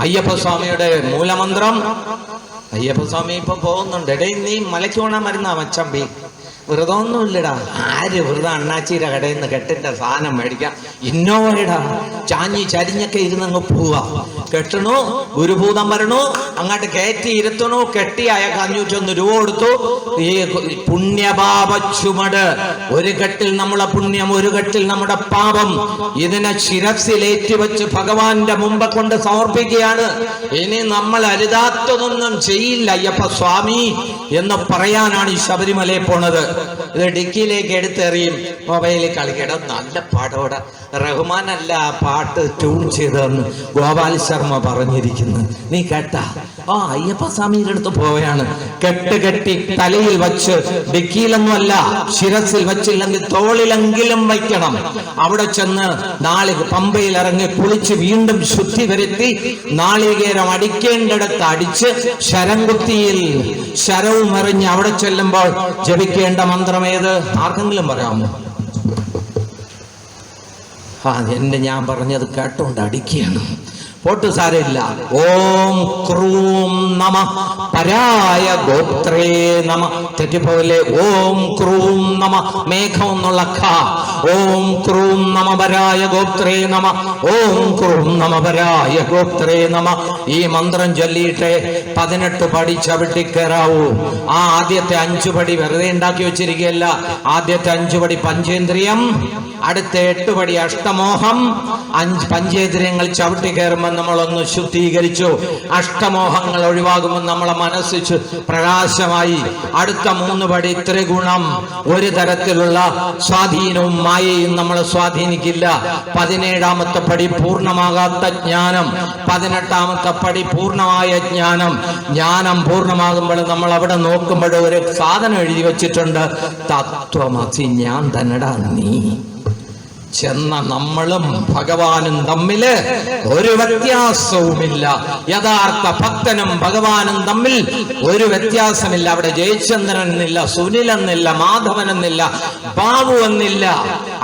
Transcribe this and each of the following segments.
അയ്യപ്പസ്വാമിയുടെ മൂലമന്ത്രം. അയ്യപ്പസ്വാമി ഇപ്പൊ പോകുന്നുണ്ട്. എടേ നീ മലയ്ക്ക് പോണാൻ മരുന്നാ മച്ചമ്പി, വ്രതമൊന്നുമില്ലടാ. ആര് വ്രതം? അണ്ണാച്ചിയുടെ കടയിൽ നിന്ന് കെട്ടിന്റെ സാധനം മേടിക്കാം. ഇന്നോവയുടെ ചാഞ്ഞി ചരിഞ്ഞൊക്കെ ഇരുന്നങ്ങ് പോവാ. കെട്ടണു, ഗുരുഭൂതം വരണു, അങ്ങോട്ട് കയറ്റി ഇരുത്തണു. കെട്ടി അയാൾക്ക് 501 രൂപ കൊടുത്തു. ഈ പുണ്യപാപ ചുമട്, ഒരു കെട്ടിൽ നമ്മളെ പുണ്യം, ഒരു കെട്ടിൽ നമ്മുടെ പാപം. ഇതിനെ ശിരസിലേറ്റി വെച്ച് ഭഗവാന്റെ മുമ്പ് കൊണ്ട് സമർപ്പിക്കുകയാണ്. ഇനി നമ്മൾ അരുതാത്തതൊന്നും ചെയ്യില്ല അയ്യപ്പ സ്വാമി എന്ന് പറയാനാണ് ഈ ശബരിമലയിൽ പോണത്. ഇത് ഡിക്കിയിലേക്ക് എടുത്തെറിയും. മൊബൈലിൽ കളിക്കണം. നല്ല പാട്ടോടെ റഹ്മാൻ അല്ല ആ പാട്ട് ട്യൂൺ ചെയ്തതെന്ന് ഗോപാൽ ശർമ്മ പറഞ്ഞിരിക്കുന്നു. നീ കേട്ടാ? അയ്യപ്പ സ്വാമിയുടെ അടുത്ത് പോവുകയാണ്. കെട്ടി തലയിൽ വച്ച്, ഡിക്കിയിലൊന്നുമല്ല, ശിരസിൽ വച്ചില്ലെങ്കിൽ തോളിലെങ്കിലും വയ്ക്കണം. അവിടെ ചെന്ന് പമ്പയിൽ ഇറങ്ങി കുളിച്ച് വീണ്ടും ശുദ്ധി വരുത്തി നാളികേരം അടിക്കേണ്ടിടത്ത് അടിച്ച് ശരംകുത്തിയിൽ ശരവും എറിഞ്ഞ് അവിടെ ചെല്ലുമ്പോൾ ജപിക്കേണ്ട മന്ത്രമേത്? ആർക്കെങ്കിലും പറയാമോ? ഞാൻ പറഞ്ഞത് കേട്ടോണ്ട് അടിക്കുകയാണ്. പോട്ട് സാരമില്ല. ഓം ക്രൂം നമ പരായ ഗോത്രേ നമ. തെറ്റിപ്പോലെ ഓം ക്രൂം നമ മേഘം എന്നുള്ള ഖ. ഓം ക്രൂം നമ പരായ ഗോത്രേ നമ. ഓം ക്രൂം നമ പരായ ഗോത്രേ നമ. ഈ മന്ത്രം ചൊല്ലിയിട്ട് 18 പടി ചവിട്ടിക്കയറാവൂ. ആദ്യത്തെ 5 പടി വെറുതെ ഉണ്ടാക്കി വെച്ചിരിക്കുകയല്ല. ആദ്യത്തെ 5 പടി പഞ്ചേന്ദ്രിയം, അടുത്ത 8 പടി അഷ്ടമോഹം. 5 പഞ്ചേന്ദ്രിയങ്ങൾ ചവിട്ടി കയറുമ്പോൾ നമ്മളൊന്ന് ശുദ്ധീകരിച്ചു. അഷ്ടമോഹങ്ങൾ ഒഴിവാകുമ്പോൾ നമ്മളെ മനസ്സ് പ്രകാശമായി. അടുത്ത 3 പടി ത്രിഗുണം. ഒരു തരത്തിലുള്ള സ്വാധീനവും മായയും നമ്മളെ സ്വാധീനിക്കില്ല. 17ാമത്തെ പടി പൂർണ്ണമാകാത്ത ജ്ഞാനം. 18ാമത്തെ പടി പൂർണ്ണമായ ജ്ഞാനം. ജ്ഞാനം പൂർണ്ണമാകുമ്പോൾ നമ്മൾ അവിടെ നോക്കുമ്പോൾ ഒരു സാധനം എഴുതി വെച്ചിട്ടുണ്ട്. തത്വമസി, ഞാൻ തന്നെടാ നീ. ചെന്ന നമ്മളും ഭഗവാനും തമ്മില് ഒരു വ്യത്യാസവുമില്ല. യഥാർത്ഥ ഭക്തനും ഭഗവാനും തമ്മിൽ ഒരു വ്യത്യാസമില്ല. അവിടെ ജയചന്ദ്രൻ എന്നില്ല, സുനിൽ എന്നില്ല, മാധവൻ എന്നില്ല, ബാബു എന്നില്ല.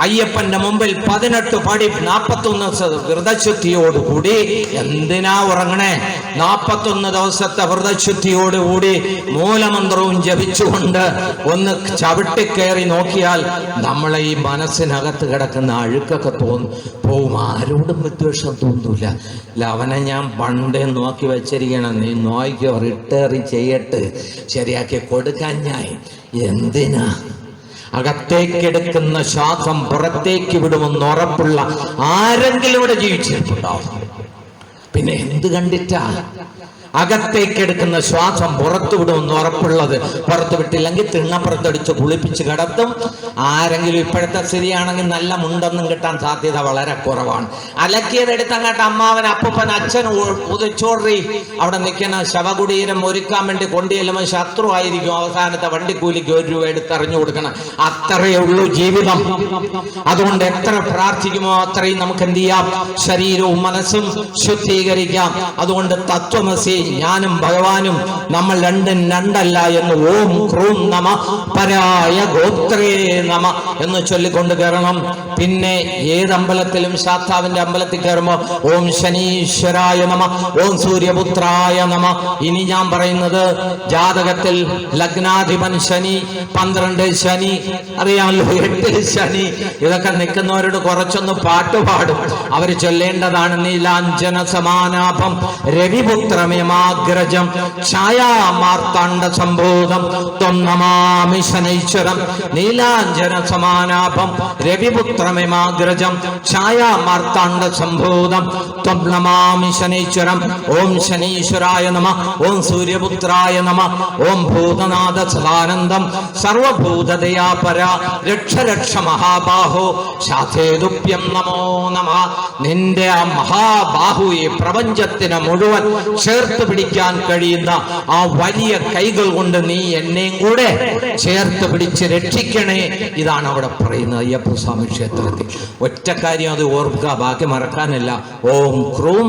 അയ്യപ്പന്റെ മുമ്പിൽ 18 പടി 41 വ്രതശുദ്ധിയോടുകൂടി. എന്തിനാ ഉറങ്ങണേ? 41 ദിവസത്തെ വ്രതശുദ്ധിയോടുകൂടി മൂലമന്ത്രവും ജപിച്ചുകൊണ്ട് ഒന്ന് ചവിട്ടിക്കയറി നോക്കിയാൽ നമ്മളെ ഈ മനസ്സിനകത്ത് കിടക്കുന്ന അഴുക്കൊക്കെ പോവും. ആരോടും വിദ്വേഷം തോന്നൂല. അവനെ ഞാൻ പണ്ടേ നോക്കി വെച്ചിരിക്കണം. നീ നോക്കിയോ, റിട്ടേറി ചെയ്യട്ട്, ശരിയാക്കി കൊടുക്കാൻ. ഞാൻ എന്തിനാ? അകത്തേക്കെടുക്കുന്ന ശ്വാസം പുറത്തേക്ക് വിടുമെന്ന് ഉറപ്പുള്ള ആരെങ്കിലും ഇവിടെ ജീവിച്ചിട്ടുണ്ടാവും. പിന്നെ എന്ത് കണ്ടിട്ടാ? അകത്തേക്കെടുക്കുന്ന ശ്വാസം പുറത്തു വിടുമെന്ന് ഉറപ്പുള്ളത്. പുറത്തു വിട്ടില്ലെങ്കിൽ തിണ്ണപ്പുറത്തടിച്ച് കുളിപ്പിച്ച് കിടത്തും. ആരെങ്കിലും ഇപ്പോഴത്തെ സ്ഥിതിയാണെങ്കിൽ നല്ല മുണ്ടൊന്നും കിട്ടാൻ സാധ്യത വളരെ കുറവാണ്. അലക്കിയതെടുത്തങ്ങാട്ട് അമ്മാവൻ, അപ്പൂപ്പൻ, അച്ഛൻ ഉദിച്ചോറി അവിടെ നിൽക്കുന്ന ശവകുടീരം ഒരുക്കാൻ വേണ്ടി കൊണ്ടുചെല്ലുമ്പോൾ ശത്രു ആയിരിക്കും. അവസാനത്തെ വണ്ടിക്കൂലിക്ക് 1 രൂപ എടുത്തെറിഞ്ഞു കൊടുക്കണം. അത്രയേ ഉള്ളൂ ജീവിതം. അതുകൊണ്ട് എത്ര പ്രാർത്ഥിക്കുമോ അത്രയും നമുക്ക് എന്ത് ചെയ്യാം? ശരീരവും മനസ്സും ശുദ്ധീകരിക്കാം. അതുകൊണ്ട് തത്വമസി, ഞാനും ഭഗവാനും നമ്മൾ രണ്ടും രണ്ടല്ല എന്ന് ഓം ക്രൂം നമ പരായ ഗോത്രേ നമ എന്ന് ചൊല്ലിക്കൊണ്ട് കയറണം. പിന്നെ ഏതമ്പലത്തിലും ശാസ്താവിന്റെ അമ്പലത്തിൽ കയറുമ്പോൾ ഓം ശനീശ്വരായ നമ, ഓം സൂര്യപുത്രായ നമ. ഇനി ഞാൻ പറയുന്നത് ജാതകത്തിൽ ലഗ്നാധിപൻ ശനി, 12 ശനി, അറിയാമല്ലോ, 8 ശനി, ഇതൊക്കെ നിൽക്കുന്നവരോട് കുറച്ചൊന്ന് പാട്ടുപാടും. അവർ ചൊല്ലേണ്ടതാണ് നീലാഞ്ജന സമാനാഭം രവിപുത്രമേമാഗ്രജം ഛായാമാർത്താണ്ഡ സംഭൂതം ത്വം നമാമി ശനൈശ്വരം. നീലാഞ്ജന സമാനാഭം രവിപുത്രമേമാഗ്രജം ഛായാമാർത്താണ്ഡ സംഭൂതം ത്വം നമാമി ശനൈശ്വരം. ഓം ശനീശ്വരായ നമ, ഓം സൂര്യപുത്രായ നമ, ഓം ഭൂതനാഥ സദാനന്ദം സർവഭൂതദയാപര രക്ഷ രക്ഷ മഹാബാഹോ ശാഖേതുഭ്യം നമോ നമ. നിന്റെ ആ മഹാബാഹുയെ പ്രപഞ്ചത്തിന് മുഴുവൻ ചേർത്ത് പിടിക്കാൻ കഴിയുന്ന ആ വലിയ കൈകൾ കൊണ്ട് നീ എന്നെയും കൂടെ ചേർത്ത് പിടിച്ച് രക്ഷിക്കണേ. ഇതാണ് അവിടെ പറയുന്നത് അയ്യപ്പസ്വാമി ക്ഷേത്രത്തിൽ. ഒറ്റ കാര്യം അത് ഓർക്കുക, ബാക്കി മറക്കാനല്ല. ഓം ക്രൂം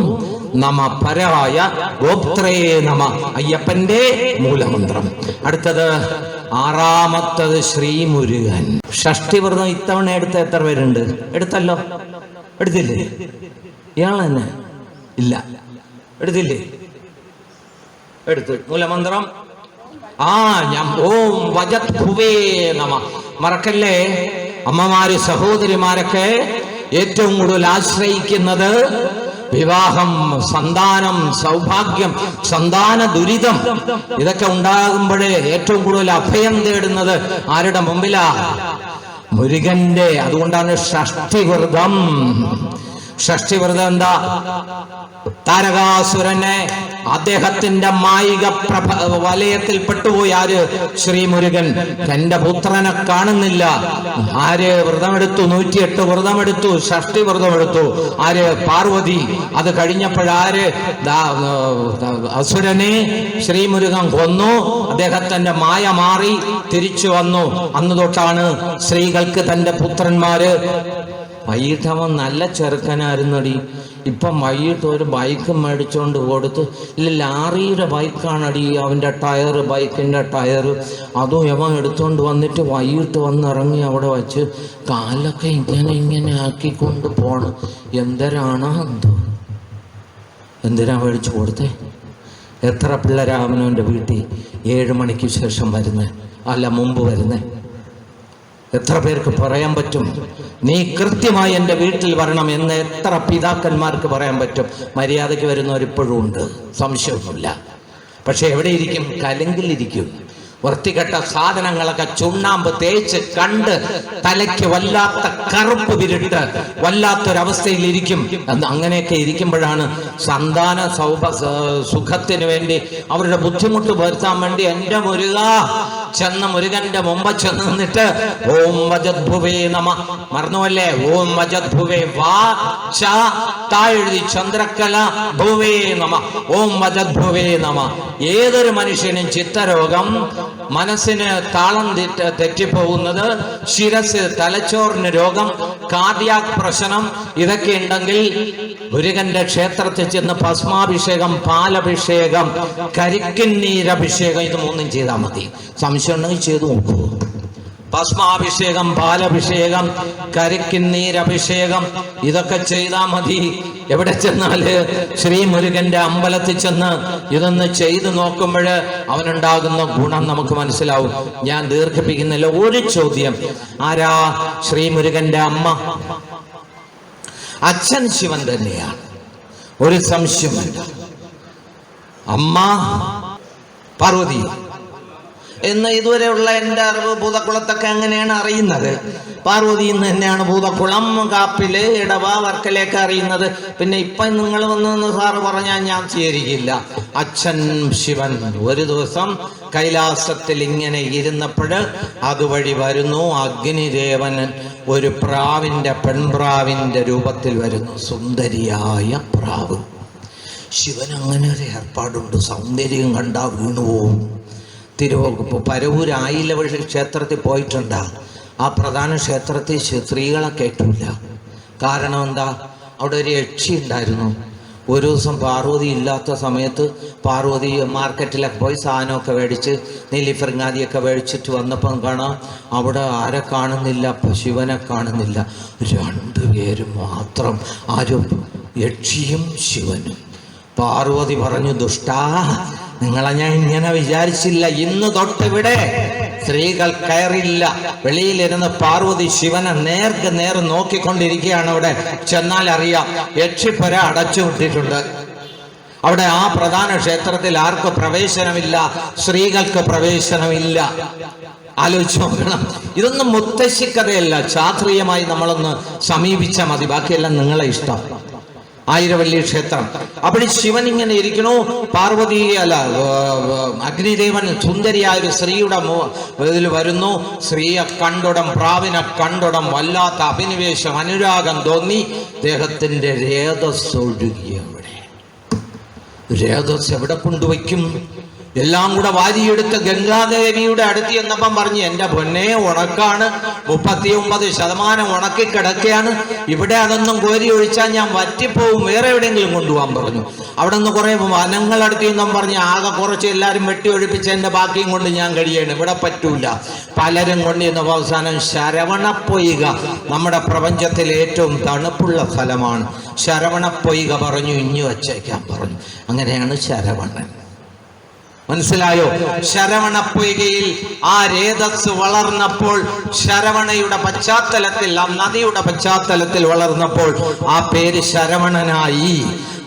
നമ പരായ ഗോത്രേ നമ, അയ്യപ്പന്റെ മൂലമന്ത്രം. അടുത്തത് 6ാമത്തത് ശ്രീമുരുകൻ. ഷഷ്ടിവ്രതം ഇത്തവണ എടുത്ത എത്ര പേരുണ്ട്? എടുത്തല്ലോ? എടുത്തില്ലേ? ഇയാൾ തന്നെ ഇല്ല. എടുത്തില്ലേ? എടുത്ത് മൂലമന്ത്രം ഞാൻ ഓം വജത് ഭുവേ നമ. മറക്കല്ലേ, അമ്മമാര് സഹോദരിമാരൊക്കെ ഏറ്റവും കൂടുതൽ ആശ്രയിക്കുന്നത് വിവാഹം, സന്താനം, സൗഭാഗ്യം, സന്താന ദുരിതം, ഇതൊക്കെ ഉണ്ടാകുമ്പോഴേ ഏറ്റവും കൂടുതൽ അഭയം തേടുന്നത് ആരുടെ മുമ്പിലാ? മുരുകന്റെ. അതുകൊണ്ടാണ് ഷഷ്ഠിവ്രതം. ഷഷ്ഠിവ്രതം എന്താ? താരകാസുരനെ അദ്ദേഹത്തിന്റെ മായിക വലയത്തിൽ പെട്ടുപോയി. ആര്? ശ്രീ മുരുകൻ. തന്റെ പുത്രനെ കാണുന്നില്ല. ആര് വ്രതമെടുത്തു? 108 വ്രതമെടുത്തു, ഷഷ്ഠി വ്രതമെടുത്തു. ആര്? പാർവതി. അത് കഴിഞ്ഞപ്പോഴാര്? അസുരനെ ശ്രീ മുരുകൻ കൊന്നു. അദ്ദേഹത്തിന്റെ മായ മാറി തിരിച്ചു വന്നു. അന്ന് തൊട്ടാണ് സ്ത്രീകൾക്ക് തന്റെ പുത്രന്മാര്. വൈകിട്ട് അവൻ നല്ല ചെറുക്കനായിരുന്നടി. ഇപ്പം വൈകിട്ട് ഒരു ബൈക്ക് മേടിച്ചോണ്ട് കൊടുത്ത്, ഇല്ല ലാറിയുടെ ബൈക്കാണടി അവൻ്റെ ടയർ, ബൈക്കിൻ്റെ ടയർ. അതും അവൻ എടുത്തോണ്ട് വന്നിട്ട് വൈകിട്ട് വന്നിറങ്ങി അവിടെ വച്ച് കാലൊക്കെ ഇങ്ങനെ ആക്കിക്കൊണ്ട് പോണം. എന്തരാണോ എന്തോ, എന്തിനാ മേടിച്ചു കൊടുത്തേ? എത്ര പിള്ളേരാ അവനവൻ്റെ വീട്ടിൽ 7 മണിക്ക് ശേഷം വരുന്നേ, അല്ല മുമ്പ് വരുന്നേ? എത്ര പേർക്ക് പറയാൻ പറ്റും നീ കൃത്യമായി എൻ്റെ വീട്ടിൽ വരണം എന്ന്? എത്ര പിതാക്കന്മാർക്ക് പറയാൻ പറ്റും? മര്യാദയ്ക്ക് വരുന്നവരിപ്പോഴും ഉണ്ട്, സംശയമൊന്നുമില്ല. പക്ഷെ എവിടെ ഇരിക്കും? കലങ്കിലിരിക്കും. വൃത്തികെട്ട സാധനങ്ങളൊക്കെ ചുണ്ണാമ്പ് തേച്ച് കണ്ട് തലയ്ക്ക് വല്ലാത്ത കറുപ്പ് വിരിട്ട് വല്ലാത്തൊരവസ്ഥയിൽ ഇരിക്കും. അങ്ങനെയൊക്കെ ഇരിക്കുമ്പോഴാണ് സന്താന സുഖത്തിന് വേണ്ടി, അവരുടെ ബുദ്ധിമുട്ട് വരുത്താൻ വേണ്ടി എൻ്റെ മുരുക ചെന്ന് മുരുകന്റെ മുമ്പ് ചെന്ന് നിന്നിട്ട് ഓം വജദ്ഭുവേ നമ. മറന്നുവല്ലേ? ഓം വജദ്ഭുവേ വാ ച താ എഴുതി ചന്ദ്രക്കല ഭുവേ നമ. ഓം വജദ്ഭുവേ നമ. ഏതൊരു മനുഷ്യനും ചിത്തരോഗം, മനസ്സിന് താളം തെറ്റിപ്പോകുന്നത്, ശിരസ് തലച്ചോറിന് രോഗം, കാർഡിയാക് പ്രശ്നം, ഇതൊക്കെ ഉണ്ടെങ്കിൽ മുരുകന്റെ ക്ഷേത്രത്തിൽ ചെന്ന് ഭസ്മാഭിഷേകം, പാലഭിഷേകം, കരിക്കിന്നീരഭിഷേകം, ഇത് 3 ചെയ്താൽ മതി. സംശയം ഉണ്ടെങ്കിൽ ചെയ്തു നോക്കൂ. ഭസ്മാഭിഷേകം, പാലഭിഷേകം, കരിക്കിന്നീരഭിഷേകം, ഇതൊക്കെ ചെയ്താൽ മതി. എവിടെ ചെന്നാല് ശ്രീ മുരുകന്റെ അമ്പലത്തിൽ ചെന്ന് ഇതൊന്ന് ചെയ്തു നോക്കുമ്പോൾ അവനുണ്ടാകുന്ന ഗുണം നമുക്ക് മനസ്സിലാവും. ഞാൻ ദീർഘിപ്പിക്കുന്നില്ല. ഒരു ചോദ്യം, ആരാ ശ്രീ മുരുകന്റെ അമ്മ? അച്ഛൻ ശിവൻ തന്നെയാണ്, ഒരു സംശയമല്ല. അമ്മ പാർവതി എന്ന് ഇതുവരെയുള്ള എൻ്റെ അറിവ്. ഭൂതക്കുളത്തൊക്കെ അങ്ങനെയാണ് അറിയുന്നത്. പാർവതി എന്ന് തന്നെയാണ് ഭൂതക്കുളം, കാപ്പില്, ഇടവ, വർക്കലേക്ക് അറിയുന്നത്. പിന്നെ ഇപ്പം നിങ്ങൾ വന്നെന്ന് സാറ് പറഞ്ഞാൽ ഞാൻ സ്വീകരിക്കില്ല. അച്ഛൻ ശിവൻ ഒരു ദിവസം കൈലാസത്തിൽ ഇങ്ങനെ ഇരുന്നപ്പോൾ അതുവഴി വരുന്നു അഗ്നിദേവൻ. ഒരു പ്രാവിൻ്റെ, പെൺപ്രാവിൻ്റെ രൂപത്തിൽ വരുന്നു. സുന്ദരിയായ പ്രാവ്. ശിവൻ അങ്ങനെ ഒരു ഏർപ്പാടുണ്ട്. സൗന്ദര്യം കണ്ടാൽ വീണുപോവും. പരവൂർ ആയില്ല ക്ഷേത്രത്തിൽ പോയിട്ടുണ്ടാ? ആ പ്രധാന ക്ഷേത്രത്തിൽ സ്ത്രീകളെ കേട്ടില്ല. കാരണം എന്താ? അവിടെ ഒരു യക്ഷി ഉണ്ടായിരുന്നു. ഒരു ദിവസം പാർവതി ഇല്ലാത്ത സമയത്ത് പാർവതി മാർക്കറ്റിലൊക്കെ പോയി സാധനമൊക്കെ മേടിച്ച്, നെല്ലിഫിറങ്ങാതിയൊക്കെ മേടിച്ചിട്ട് വന്നപ്പം കാണാം അവിടെ ആരെ കാണുന്നില്ല, ശിവനെ കാണുന്നില്ല. 2 പേരും മാത്രം. ആരും? യക്ഷിയും ശിവനും. പാർവതി പറഞ്ഞു, ദുഷ്ടാ, നിങ്ങളെ ഞാൻ ഇങ്ങനെ വിചാരിച്ചില്ല. ഇന്ന് തൊട്ടിവിടെ സ്ത്രീകൾ കയറില്ല. വെളിയിലിരുന്ന് പാർവതി ശിവനെ നേർക്ക് നേർ നോക്കിക്കൊണ്ടിരിക്കുകയാണ്. അവിടെ ചെന്നാൽ അറിയാം യക്ഷിപ്പുര അടച്ചു വിട്ടിട്ടുണ്ട്. അവിടെ ആ പ്രധാന ക്ഷേത്രത്തിൽ ആർക്ക് പ്രവേശനമില്ല? സ്ത്രീകൾക്ക് പ്രവേശനമില്ല. ആലോചിച്ച് നോക്കണം. ഇതൊന്നും മുത്തശ്ശിക്കഥയല്ല. ശാസ്ത്രീയമായി നമ്മളൊന്ന് സമീപിച്ചാൽ മതി. ബാക്കിയെല്ലാം നിങ്ങളെ ഇഷ്ടം. ആയിരവല്ലി ക്ഷേത്രം. അവിടെ ശിവൻ ഇങ്ങനെ ഇരിക്കണു. പാർവതി അഗ്നിദേവൻ സുന്ദരിയായ ഒരു സ്ത്രീയുടെ ഇതിൽ വരുന്നു. സ്ത്രീയെ കണ്ടുടം, പ്രാവിനെ കണ്ടുടം വല്ലാത്ത അഭിനിവേശം, അനുരാഗം തോന്നി. ദേഹത്തിന്റെ രേതസ് ഒഴുകി. അവിടെ രേതസ് എവിടെ കൊണ്ടുവയ്ക്കും? എല്ലാം കൂടെ വാരിയെടുത്ത് ഗംഗാദേവിയുടെ അടുത്ത് എന്നപ്പം പറഞ്ഞു, എൻ്റെ പൊന്നെ ഉണക്കാണ്, 39% ഉണക്കി കിടക്കുകയാണ്, ഇവിടെ അതൊന്നും കോരി ഒഴിച്ചാൽ ഞാൻ വറ്റിപ്പോവും, വേറെ എവിടെയെങ്കിലും കൊണ്ടുപോകാൻ പറഞ്ഞു. അവിടെ നിന്ന് കുറെ വനങ്ങളടുത്ത് നിന്നും പറഞ്ഞ് ആകെ കുറച്ച് എല്ലാവരും വെട്ടി ഒഴിപ്പിച്ച് എൻ്റെ ബാക്കിയും കൊണ്ട് ഞാൻ കഴിയണം, ഇവിടെ പറ്റൂല. പലരും കൊണ്ടിരുന്ന അവസാനം ശരവണപ്പൊയ്ക, നമ്മുടെ പ്രപഞ്ചത്തിലെ ഏറ്റവും തണുപ്പുള്ള സ്ഥലമാണ്. ശരവണപ്പൊയ്ക പറഞ്ഞു, ഇഞ്ഞു വച്ചേക്കാൻ പറഞ്ഞു. അങ്ങനെയാണ് ശരവണൻ. മനസ്സിലായോ? ശരവണപ്പൊയ്കയിൽ ആ രേതസ് വളർന്നപ്പോൾ, ശരവണയുടെ പശ്ചാത്തലത്തിൽ, ആ നദിയുടെ പശ്ചാത്തലത്തിൽ വളർന്നപ്പോൾ ആ പേര് ശരവണനായി.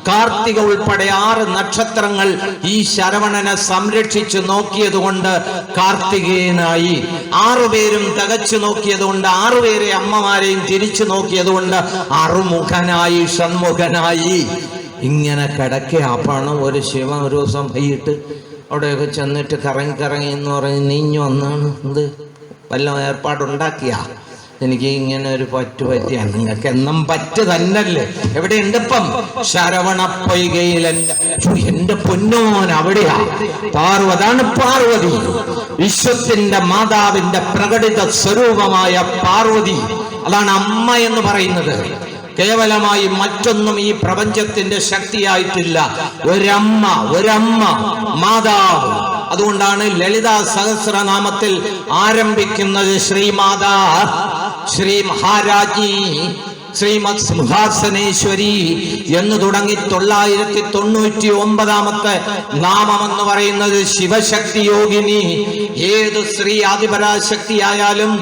കാർത്തിക ഉൾപ്പെടെ 6 നക്ഷത്രങ്ങൾ ഈ ശരവണനെ സംരക്ഷിച്ചു നോക്കിയതുകൊണ്ട് കാർത്തികേയനായി. 6 പേരും തികച്ചു നോക്കിയതുകൊണ്ട്, 6 പേരെ അമ്മമാരെയും തിരിച്ചു നോക്കിയതുകൊണ്ട് അറുമുഖനായി, ഷൺമുഖനായി. ഇങ്ങനെ കിടക്കുക. അപ്പാണ് ഒരു ശിവൻ ഒരു ദിവസം വൈകിട്ട് അവിടെയൊക്കെ ചെന്നിട്ട് കറങ്ങി എന്ന് പറഞ്ഞ് നീഞ്ഞു വന്നാണ്. എന്ത് വല്ല ഏർപ്പാടുണ്ടാക്കിയ എനിക്ക് ഇങ്ങനെ ഒരു പറ്റിയ, നിങ്ങൾക്ക് എന്നും പറ്റ് തന്നല്ലേ. എവിടെയുണ്ട് ഇപ്പം? ശരവണപ്പൊയ്കയിലല്ല. എന്റെ പൊന്നോൻ അവിടെയാ അതാണ് പാർവതി, വിശ്വത്തിന്റെ മാതാവിന്റെ പ്രകടിത സ്വരൂപമായ പാർവതി. അതാണ് അമ്മ എന്ന് പറയുന്നത്. കേവലമായി മറ്റൊന്നും ഈ പ്രപഞ്ചത്തിന്റെ ശക്തിയായിട്ടില്ല. ഒരമ്മ മാതാവ്. അതുകൊണ്ടാണ് ലളിതാ സഹസ്രനാമത്തിൽ ആരംഭിക്കുന്നത് ശ്രീമാതാ, ശ്രീ മഹാരാജ്ഞി, ശ്രീമത് സിംഹാസനേശ്വരി എന്ന് തുടങ്ങി 999 നാമമെന്ന് പറയുന്നത് ശിവശക്തി യോഗിനി. ഏത് സ്ത്രീ ആദിപരാശക്തിയായാലും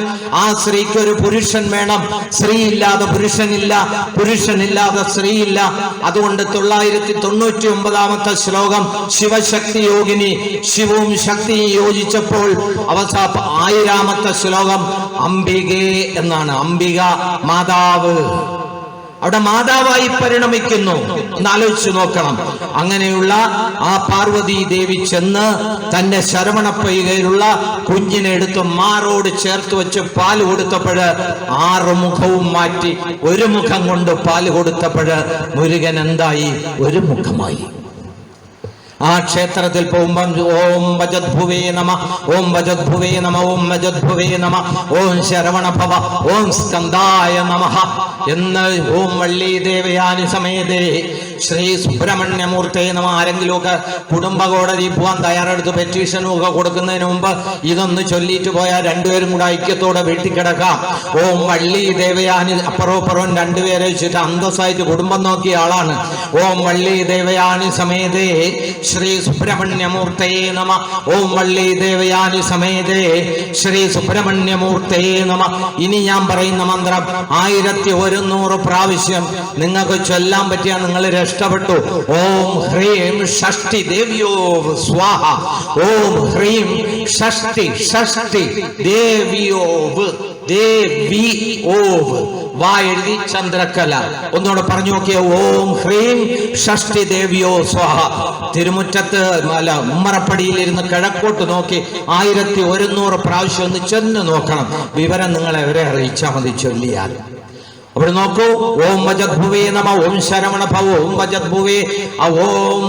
ആ സ്ത്രീക്ക് ഒരു പുരുഷൻ വേണം. സ്ത്രീ ഇല്ലാതെ പുരുഷനില്ല, പുരുഷനില്ലാതെ സ്ത്രീയില്ല. അതുകൊണ്ട് 999 ശ്ലോകം ശിവശക്തി യോഗിനി. ശിവവും ശക്തിയും യോജിച്ചപ്പോൾ അവസാന 1000 ശ്ലോകം അംബികേ എന്നാണ്. അംബിക മാതാവ്. അവിടെ മാതാവായി പരിണമിക്കുന്നു. ഒന്ന് ആലോചിച്ചു നോക്കണം. അങ്ങനെയുള്ള ആ പാർവതി ദേവി ചെന്ന് തന്റെ ശരവണപ്പൊയ്കയിലുള്ള കുഞ്ഞിനെ എടുത്ത് മാറോട് ചേർത്ത് വെച്ച് പാല് കൊടുത്തപ്പോഴ് 6 മുഖവും മാറ്റി 1 മുഖം കൊണ്ട് പാല് കൊടുത്തപ്പോഴ് മുരുകൻ എന്തായി? 1 മുഖമായി. ആ ക്ഷേത്രത്തിൽ പോകുമ്പം ഓം വജദ്ഭുവേ നമ, ഓം വജദ്ഭുവേ നമ, ഓം വജദ്ഭുവേ നമ, ഓം ശരവണഭവ, ഓം സ്കന്ദായ നമഃ എന്ന് ഓം വള്ളി ദേവയാനി സമേതേ ശ്രീ സുബ്രഹ്മണ്യമൂർത്തേ നമ. ആരെങ്കിലുമൊക്കെ കുടുംബ കോടതി പോകാൻ തയ്യാറെടുത്ത് പെറ്റീഷനും ഒക്കെ കൊടുക്കുന്നതിന് മുമ്പ് ഇതൊന്ന് ചൊല്ലിയിട്ട് പോയാൽ 2 പേരും കൂടെ ഐക്യത്തോടെ വീട്ടിക്കിടക്കാം. ഓം വള്ളി ദേവയാനി, അപ്പുറവും 2 പേരെ വെച്ചിട്ട് അന്തസ്സായിട്ട് കുടുംബം നോക്കിയ ആളാണ്. ഓം വള്ളി ദേവയാനി സമേതേ ശ്രീ സുബ്രഹ്മണ്യമൂർത്തേ നമ, ഓം വള്ളി ദേവയാനി സമേതേ ശ്രീ സുബ്രഹ്മണ്യമൂർത്തേ നമ. ഇനി ഞാൻ പറയുന്ന മന്ത്രം 1100 പ്രാവശ്യം നിങ്ങൾക്ക് ചൊല്ലാൻ പറ്റിയാൽ നിങ്ങൾ രക്ഷപ്പെട്ടു. ഓം ഹ്രീം ഷഷ്ടി ദേവ്യോ സ്വാഹ, ഓം ഹ്രീം ഷഷ്ടി ദേവ്യോവ്, ദേവി ഓവ്. വാ എഴുതി ചന്ദ്രക്കല. ഒന്നുകൂടെ പറഞ്ഞു നോക്കിയ ഓം ഹ്രീം ഷഷ്ടി ദേവ്യോ സ്വാഹ. തിരുമുറ്റത്ത് ഉമ്മറപ്പടിയിലിരുന്ന് കിഴക്കോട്ട് നോക്കി 1100 പ്രാവശ്യം ഒന്ന് ചെന്ന് നോക്കണം. വിവരം നിങ്ങളെ അവരെ അറിയിച്ചാൽ മതി ചൊല്ലിയാൽ. അവിടെ നോക്കൂ. ഓം വജദ്ഭുവേ നമ, ഓം ശരവണഭവ, ഓം വജദ്ഭുവേ, ഓം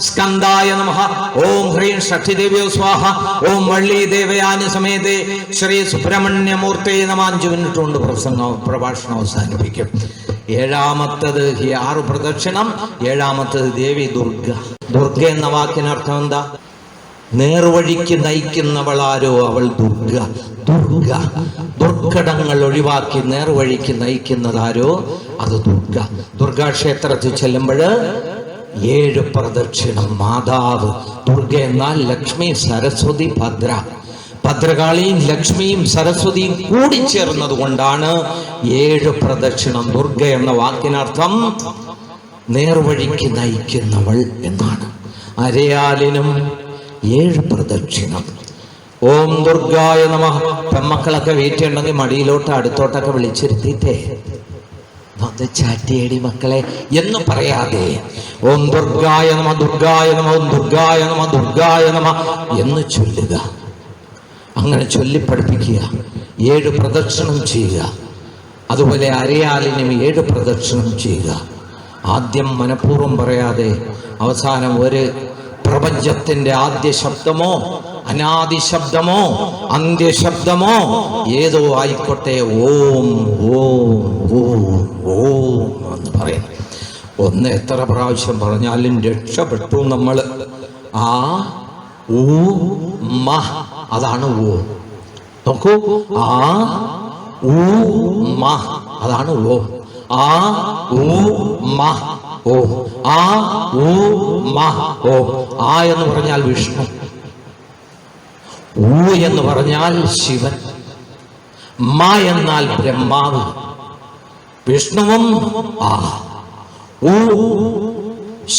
സ്കന്ദായ നമഃ, ഓം ഹ്രീം ഷഷ്ടിദേവ്യോ സ്വാഹ, ഓം വള്ളി ദേവയാനി സമേതേ ശ്രീ സുബ്രഹ്മണ്യമൂർത്തേ നമ. 5 മിനിറ്റ് കൊണ്ട് പ്രഭാഷണം അവസാനിപ്പിക്കും. 7ാമത്തത് 6 പ്രദക്ഷിണം. 7ാമത്തത് ദേവി ദുർഗ. ദുർഗ എന്ന വാക്കിനർത്ഥം എന്താ? നേർവഴിക്ക് നയിക്കുന്നവളാരോ അവൾ ദുർഗ. ദുർഘടങ്ങൾ ഒഴിവാക്കി നേർവഴിക്ക് നയിക്കുന്നതാരോ അത് ദുർഗ. ദുർഗാക്ഷേത്രത്തിൽ ചെല്ലുമ്പോൾ 7 പ്രദക്ഷിണം. മാതാവ് ദുർഗ എന്നാൽ ലക്ഷ്മി, സരസ്വതി, ഭദ്രകാളിയും ലക്ഷ്മിയും സരസ്വതിയും കൂടിച്ചേർന്നത് കൊണ്ടാണ് 7 പ്രദക്ഷിണം. ദുർഗ എന്ന വാക്കിനർത്ഥം നേർവഴിക്ക് നയിക്കുന്നവൾ എന്നാണ്. അരയാലിനും 7 പ്രദക്ഷിണം. ഓം ദുർഗായ നമ. പെമ്മക്കളൊക്കെ വീട്ടിലുണ്ടെങ്കിൽ മടിയിലോട്ട് അടുത്തോട്ടൊക്കെ വിളിച്ചിരുത്തിയിട്ടേ അത് ചാറ്റിയേടി മക്കളെ എന്ന് പറയാതെ ഓം ദുർഗായ നമ, ദുർഗായ നമ, ഓം ദുർഗായ നമ, ദുർഗായ നമ എന്ന് ചൊല്ലുക. അങ്ങനെ ചൊല്ലിപ്പഠിപ്പിക്കുക. 7 പ്രദക്ഷിണം ചെയ്യുക. അതുപോലെ അരയാലിനും 7 പ്രദക്ഷിണം ചെയ്യുക. ആദ്യം മനഃപൂർവ്വം പറയാതെ അവസാനം ഒരു പ്രപഞ്ചത്തിന്റെ ആദ്യ ശബ്ദമോ അനാദി ശബ്ദമോ അന്ത്യശബ്ദമോ ഏതോ ആയിക്കോട്ടെ, ഓം ഓം ഓം ഓം എന്ന് പറയുന്നു. ഒന്ന് എത്ര പ്രാവശ്യം പറഞ്ഞാലും രക്ഷപ്പെട്ടു നമ്മൾ. ആ ഊ മ അതാണ് ഓ. നോക്കൂ, ആ ഊ മ അതാണ് ഓ. ആ ഊ മ ഓ. ആ ഊ മ ഓ. ആ എന്ന് പറഞ്ഞാൽ വിഷ്ണു, ഊ എന്ന് പറഞ്ഞാൽ ശിവൻ, മ എന്നാൽ ബ്രഹ്മാവ്. വിഷ്ണുവും ആ, ഊ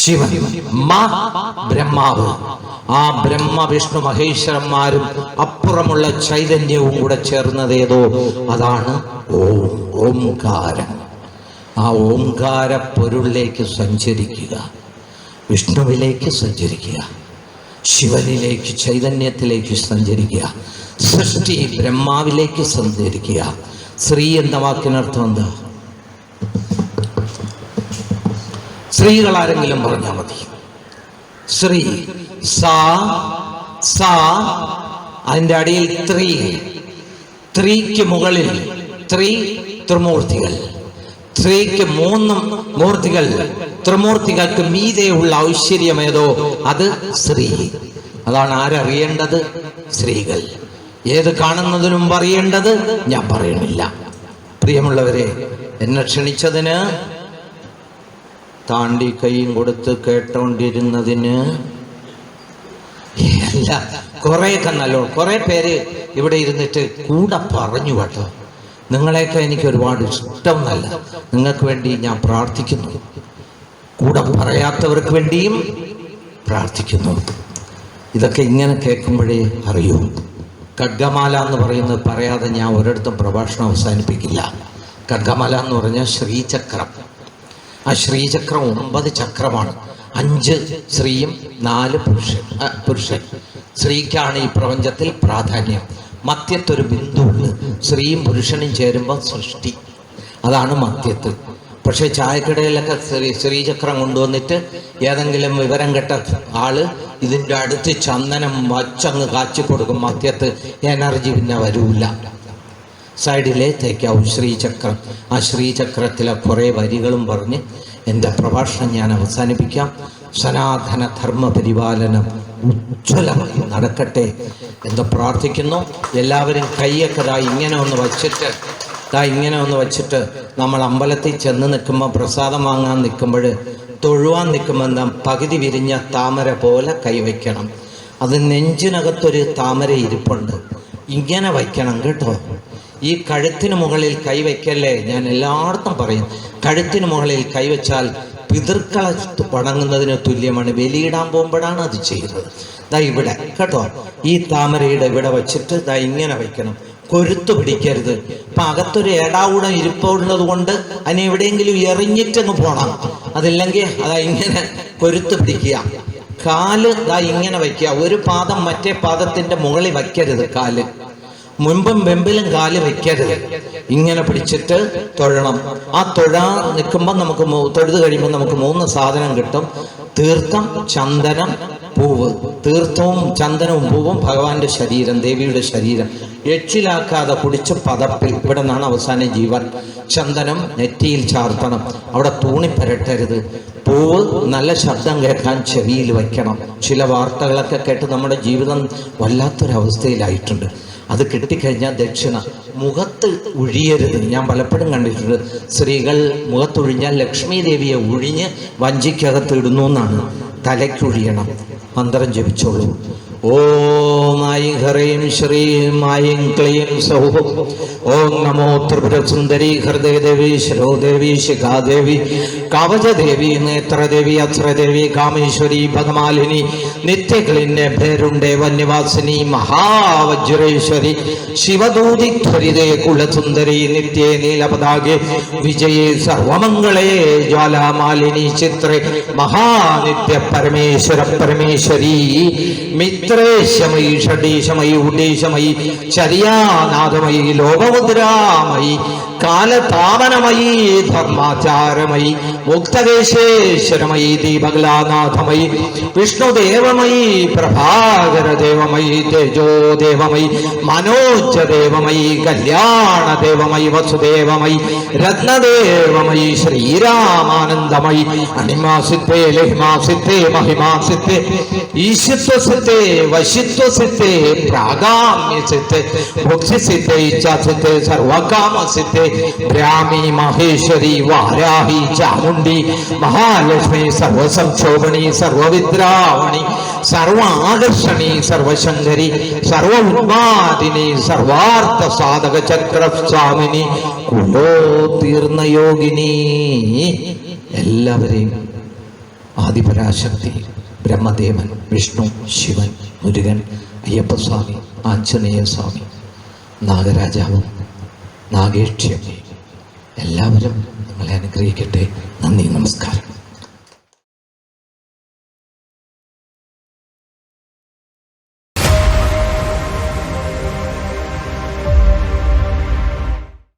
ശിവൻ, മ ബ്രഹ്മാവ്. ആ ബ്രഹ്മ വിഷ്ണു മഹേശ്വരന്മാരും അപ്പുറമുള്ള ചൈതന്യവും കൂടെ ചേർന്നതേതോ അതാണ് ഓം, ഓംകാരം. ആ ഓംകാര പൊരുളിലേക്ക് സഞ്ചരിക്കുക, വിഷ്ണുവിലേക്ക് സഞ്ചരിക്കുക, ശിവനിലേക്ക് ചൈതന്യത്തിലേക്ക് സഞ്ചരിക്കുക, സൃഷ്ടി ബ്രഹ്മാവിലേക്ക് സഞ്ചരിക്കുക. ശ്രീ എന്ന വാക്കിനർത്ഥം എന്താ? സ്ത്രീകളാരെങ്കിലും പറഞ്ഞാൽ മതി. ശ്രീ, സാ, സാ, അതിൻ്റെ അടിയിൽ ത്രീ, ത്രീക്ക് മുകളിൽ ത്രിമൂർത്തികൾ, ത്രീക്ക് 3 മൂർത്തികൾ, ത്രിമൂർത്തികൾക്ക് മീതെയുള്ള ഐശ്വര്യമേതോ അത് ശ്രീ. അതാണ് ആരറിയേണ്ടത്? സ്ത്രീകൾ. ഏത് കാണുന്നതിന് മുമ്പ് അറിയേണ്ടത് ഞാൻ പറയണില്ല. പ്രിയമുള്ളവരെ, എന്നെ ക്ഷണിച്ചതിന്, താണ്ടി കൈയും കൊടുത്ത് കേട്ടോണ്ടിരുന്നതിന് അല്ല, കുറേയൊക്കെ നല്ലോണം കുറേ പേര് ഇവിടെ ഇരുന്നിട്ട് കൂടെ പറഞ്ഞു കേട്ടോ. നിങ്ങളെയൊക്കെ എനിക്ക് ഒരുപാട് ഇഷ്ടം. നല്ല നിങ്ങൾക്ക് വേണ്ടി ഞാൻ പ്രാർത്ഥിക്കുന്നു, കൂടെ പറയാത്തവർക്ക് വേണ്ടിയും പ്രാർത്ഥിക്കുന്നു. ഇതൊക്കെ ഇങ്ങനെ കേൾക്കുമ്പോഴേ അറിയൂ. ഖഡ്ഗമാല എന്ന് പറയുന്നത് പറയാതെ ഞാൻ ഒരിടത്തും പ്രഭാഷണം അവസാനിപ്പിക്കില്ല. ഖഡ്ഗമാല എന്ന് പറഞ്ഞാൽ ശ്രീചക്രം. ആ ശ്രീചക്രം 9 ചക്രമാണ്. 5 സ്ത്രീയും 4 പുരുഷൻ. സ്ത്രീക്കാണ് ഈ പ്രപഞ്ചത്തിൽ പ്രാധാന്യം. മധ്യത്തൊരു ബിന്ദുണ്ട്. സ്ത്രീയും പുരുഷനും ചേരുമ്പോൾ സൃഷ്ടി, അതാണ് മധ്യത്ത്. പക്ഷേ ചായക്കടയിലൊക്കെ ശ്രീചക്രം കൊണ്ടുവന്നിട്ട് ഏതെങ്കിലും വിവരം കെട്ട ആള് ഇതിൻ്റെ അടുത്ത് ചന്ദനം വച്ചങ്ങ് കാച്ചി കൊടുക്കും. മധ്യത്ത് എനർജി പിന്നെ വരൂല, സൈഡിലേ തേക്കാവും ശ്രീചക്രം. ആ ശ്രീചക്രത്തിലെ കുറേ വരികളും പറഞ്ഞ് എൻ്റെ പ്രഭാഷണം ഞാൻ അവസാനിപ്പിക്കാം. സനാതന ധർമ്മ പരിപാലനം ഉജ്ജ്വലമായി നടക്കട്ടെ എന്ന് പ്രാർത്ഥിക്കുന്നു. എല്ലാവരും കൈയൊക്കെ ഇങ്ങനെ ഒന്ന് വച്ചിട്ട് നമ്മൾ അമ്പലത്തിൽ ചെന്ന് നിൽക്കുമ്പോൾ, പ്രസാദം വാങ്ങാൻ നിൽക്കുമ്പോൾ, തൊഴുവാൻ നിൽക്കുമ്പോൾ നാം പകുതി വിരിഞ്ഞ താമര പോലെ കൈവയ്ക്കണം. അത് നെഞ്ചിനകത്തൊരു താമര ഇരിപ്പുണ്ട്, ഇങ്ങനെ വയ്ക്കണം കേട്ടോ. ഈ കഴുത്തിന് മുകളിൽ കൈവയ്ക്കല്ലേ, ഞാൻ എല്ലായിടത്തും പറയും. കഴുത്തിന് മുകളിൽ കൈവച്ചാൽ പിതൃക്കളെ വണങ്ങുന്നതിന് തുല്യമാണ്. ബലിയിടാൻ പോകുമ്പോഴാണ് അത് ചെയ്യുന്നത്. ദാ ഇവിടെ കേട്ടോ, ഈ താമരയുടെ ഇവിടെ വച്ചിട്ട് ദാ ഇങ്ങനെ വയ്ക്കണം. കൊരുത്തു പിടിക്കരുത്. അപ്പം അകത്തൊരു ഏടാവൂടം ഇരിപ്പുള്ളത് കൊണ്ട് അതിനെ എവിടെയെങ്കിലും എറിഞ്ഞിട്ടൊന്ന് പോകണം. അതില്ലെങ്കിൽ അതാ ഇങ്ങനെ കൊരുത്തു പിടിക്കുക. കാല് ദാ ഇങ്ങനെ വയ്ക്കുക. ഒരു പാദം മറ്റേ പാദത്തിൻ്റെ മുകളിൽ വയ്ക്കരുത്. കാല് മുൻപും വെമ്പിലും കാല് വയ്ക്കരുത്. ഇങ്ങനെ പിടിച്ചിട്ട് തൊഴണം. ആ തൊഴാൻ നിൽക്കുമ്പോൾ നമുക്ക് തൊഴുത് കഴിയുമ്പോൾ നമുക്ക് 3 സാധനം കിട്ടും. തീർത്ഥം, ചന്ദനം, പൂവ്. തീർത്ഥവും ചന്ദനവും പൂവും ഭഗവാന്റെ ശരീരം, ദേവിയുടെ ശരീരം എച്ചിലാക്കാതെ കുടിച്ച് പതപ്പിൽ. ഇവിടെ നിന്നാണ് അവസാനം ജീവൻ. ചന്ദനം നെറ്റിയിൽ ചാർത്തണം, അവിടെ തൂണി പരട്ടരുത്. പൂവ് നല്ല ശബ്ദം കേൾക്കാൻ ചെവിയിൽ വയ്ക്കണം. ചില വാർത്തകളൊക്കെ കേട്ട് നമ്മുടെ ജീവിതം വല്ലാത്തൊരവസ്ഥയിലായിട്ടുണ്ട്. അത് കിട്ടിക്കഴിഞ്ഞാൽ ദക്ഷിണ മുഖത്ത് ഒഴിയരുത്. ഞാൻ പലപ്പോഴും കണ്ടിട്ടുണ്ട്, സ്ത്രീകൾ മുഖത്തൊഴിഞ്ഞാൽ ലക്ഷ്മി ദേവിയെ ഒഴിഞ്ഞ് വഞ്ചിക്കകത്ത് ഇടുന്നു എന്നാണ്. തലയ്ക്കൊഴിയണം. മന്ത്രം ജപിച്ചോളൂ. ഓം ഐം ഹ്രീം ശ്രീം ഐം ക്ലീം സൗഃ. ഓം നമോ ത്രിപുരസുന്ദരി ഹൃദയദേവി ശിരോദേവി ശിഖാദേവി കവചദേവി നേത്രദേവി അസ്രദേവി കാമേശ്വരി ഭഗമാലിനി നിത്യക്ലിന്നെ ഭേരുണ്ടെ വന്യവാസിനി മഹാവജ്രേശ്വരി ശിവദൂതിധ്വരിതേ കുലസുന്ദരി നിത്യേ നീലപതാകെ വിജയേ സർവമംഗളേ ജ്വാലാമാലിനി ചിത്രേ മഹാനിത്യ പരമേശ്വര പരമേശ്വരി മിത്ര ചിത്രേശമയി ഷഡീശമയി ഉഡീശമയി ചര്യാനാഥമയി ലോകമുദ്രാമയി കാലതാപനമയി ധർമാചാരമയി മുക്തദേശേശ്വരമയി ദീപകലാനാഥമയി വിഷ്ണുദേവമയി പ്രഭാകരദേവമയി തേജോദേവമയി മനോജദേവമയി കല്യാണദേവമയി വസുദേവമയി രത്നദേവമയി ശ്രീരാമാനന്ദമയി അണിമാസിത്തേ ലഹിമാസിത്തേ മഹിമാസിത്തേ ഈശിത്വസിത്തേ വശിത്വസിത്തേ പ്രാഗാമ്യസിത്തേ ഭുക്തിസിത്തേ ഇച്ഛാസിത്തേ സർവകാമസിത്തേ ബ്രാഹ്മി മഹേശ്വരി വാരാഹി ചാമുണ്ഡി മഹാലക്ഷ്മി സർവസംക്ഷോഭണി സർവവിദ്രാവണി സർവാകർഷണി സർവശങ്കരി സർവ ഉന്മാദിനി സർവാർത്ഥ സാധക ചക്രസ്വാമിനി കുലോ തീർന്ന യോഗിനി. എല്ലാവരെയും ആദിപരാശക്തി ബ്രഹ്മദേവൻ, വിഷ്ണു, ശിവൻ, മുരുകൻ, അയ്യപ്പസ്വാമി, ആഞ്ജനേയ സ്വാമി, നാഗരാജാവും നാഗേക്ഷ്യമ്മയും എല്ലാവരും നിങ്ങളെ അനുഗ്രഹിക്കട്ടെ. നന്ദി, നമസ്കാരം.